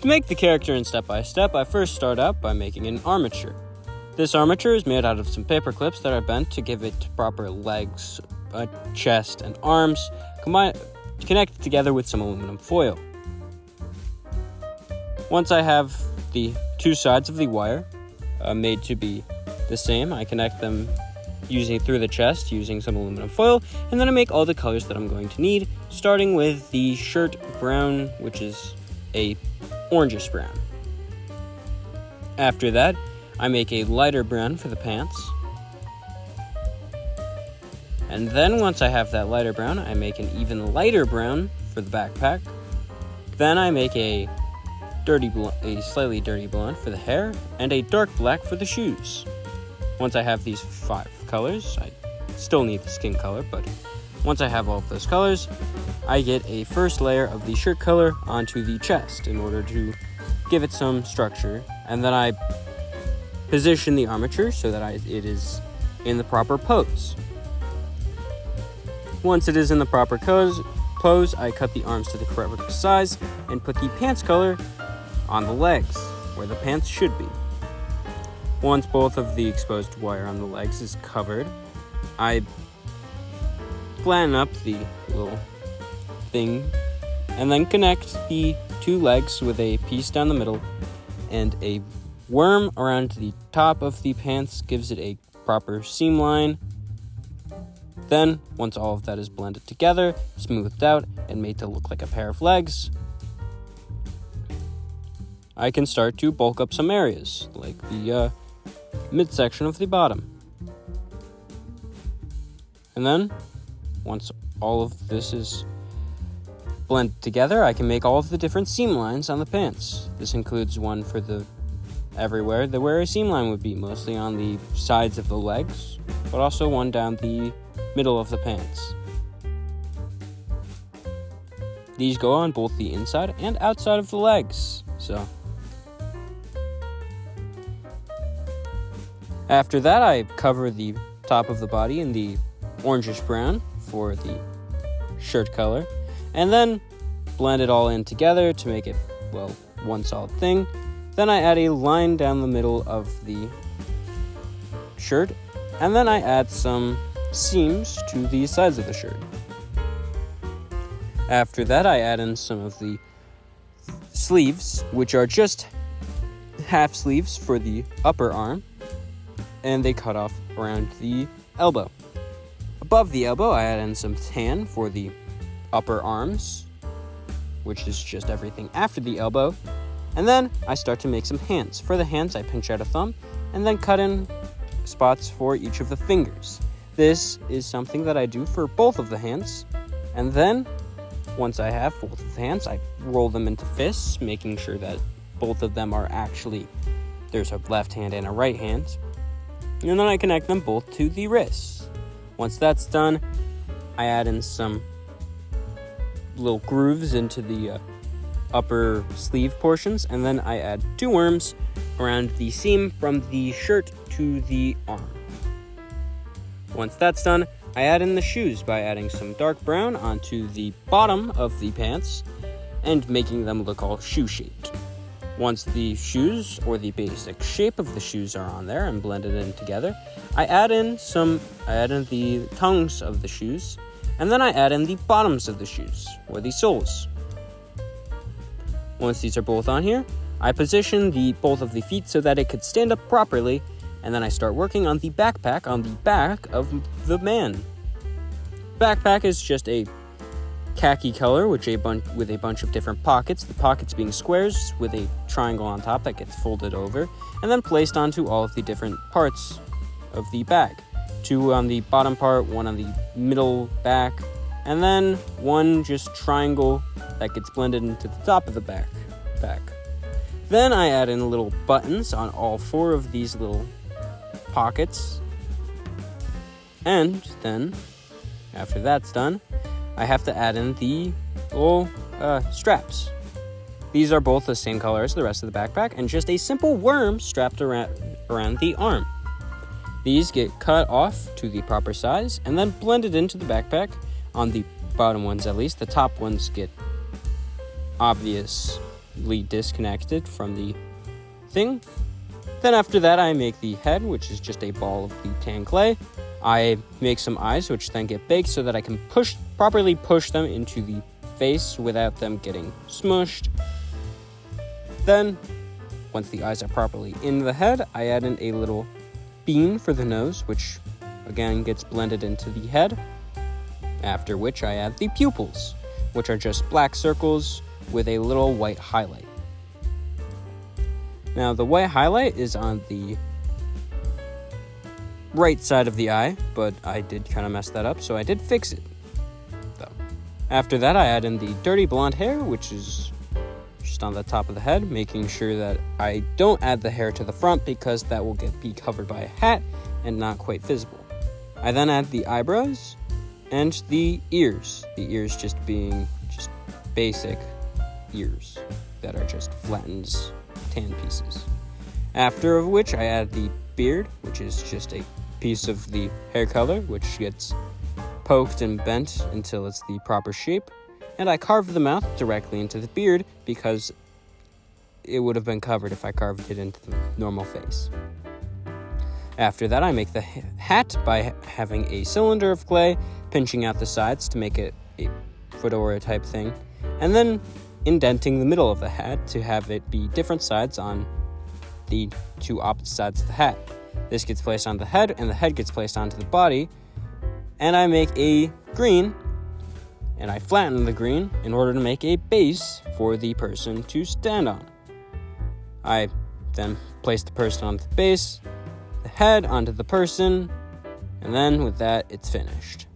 To make the character in step-by-step, I first start out by making an armature. This armature is made out of some paper clips that are bent to give it proper legs, a chest, and arms, connected together with some aluminum foil. Once I have the two sides of the wire made to be the same, I connect them through the chest using some aluminum foil, and then I make all the colors that I'm going to need, starting with the shirt brown, which is a orangish brown. After that, I make a lighter brown for the pants. And then once I have that lighter brown, I make an even lighter brown for the backpack. Then I make a slightly dirty blonde for the hair, and a dark black for the shoes. Once I have these 5 colors, I still need the skin color, but once I have all of those colors, I get a first layer of the shirt color onto the chest in order to give it some structure, and then I position the armature so that it is in the proper pose. Once it is in the proper pose, I cut the arms to the correct size and put the pants color on the legs, where the pants should be. Once both of the exposed wire on the legs is covered, I flatten up the little thing and then connect the 2 legs with a piece down the middle, and a worm around the top of the pants gives it a proper seam line. Then, once all of that is blended together, smoothed out, and made to look like a pair of legs, I can start to bulk up some areas, like the midsection of the bottom. And then, once all of this is blended together, I can make all of the different seam lines on the pants. This includes one for everywhere where a seam line would be, mostly on the sides of the legs, but also one down the middle of the pants. These go on both the inside and outside of the legs. So after that, I cover the top of the body in the orangish brown for the shirt color, and then blend it all in together to make it, one solid thing. Then I add a line down the middle of the shirt, and then I add some seams to the sides of the shirt. After that, I add in some of the sleeves, which are just half sleeves for the upper arm, and they cut off around the elbow. Above the elbow, I add in some tan for the upper arms, which is just everything after the elbow. And then I start to make some hands. For the hands, I pinch out a thumb and then cut in spots for each of the fingers. This is something that I do for both of the hands. And then, once I have both of the hands, I roll them into fists, making sure that both of them are actually, there's a left hand and a right hand. And then I connect them both to the wrists. Once that's done, I add in some little grooves into the upper sleeve portions, and then I add 2 worms around the seam from the shirt to the arm. Once that's done, I add in the shoes by adding some dark brown onto the bottom of the pants and making them look all shoe-shaped. Once the shoes, or the basic shape of the shoes, are on there and blended in together, I add in the tongues of the shoes, and then I add in the bottoms of the shoes, or the soles. Once these are both on here, I position both of the feet so that it could stand up properly, and then I start working on the backpack on the back of the man. Backpack is just a khaki color with a bunch of different pockets, the pockets being squares with a triangle on top that gets folded over and then placed onto all of the different parts of the bag. 2 on the bottom part, 1 on the middle back, and then 1 just triangle that gets blended into the top of the back. Then I add in little buttons on all 4 of these little pockets, and then after that's done, I have to add in the little straps. These are both the same color as the rest of the backpack, and just a simple worm strapped around the arm. These get cut off to the proper size and then blended into the backpack, on the bottom ones at least. The top ones get obvious completely disconnected from the thing. Then after that, I make the head, which is just a ball of the tan clay. I make some eyes, which then get baked so that I can properly push them into the face without them getting smushed. Then, once the eyes are properly in the head, I add in a little bean for the nose, which again gets blended into the head. After which I add the pupils, which are just black circles with a little white highlight. Now, the white highlight is on the right side of the eye, but I did kind of mess that up, so I did fix it, though. After that, I add in the dirty blonde hair, which is just on the top of the head, making sure that I don't add the hair to the front because that will be covered by a hat and not quite visible. I then add the eyebrows and the ears just being just basic ears that are just flattened tan pieces. After of which I add the beard, which is just a piece of the hair color, which gets poked and bent until it's the proper shape. And I carve the mouth directly into the beard because it would have been covered if I carved it into the normal face. After that, I make the hat by having a cylinder of clay, pinching out the sides to make it a fedora type thing, and then indenting the middle of the hat to have it be different sides on the two opposite sides of the hat. This gets placed on the head, and the head gets placed onto the body, and I make a green, and I flatten the green in order to make a base for the person to stand on. I then place the person on the base, the head onto the person, and then with that, it's finished.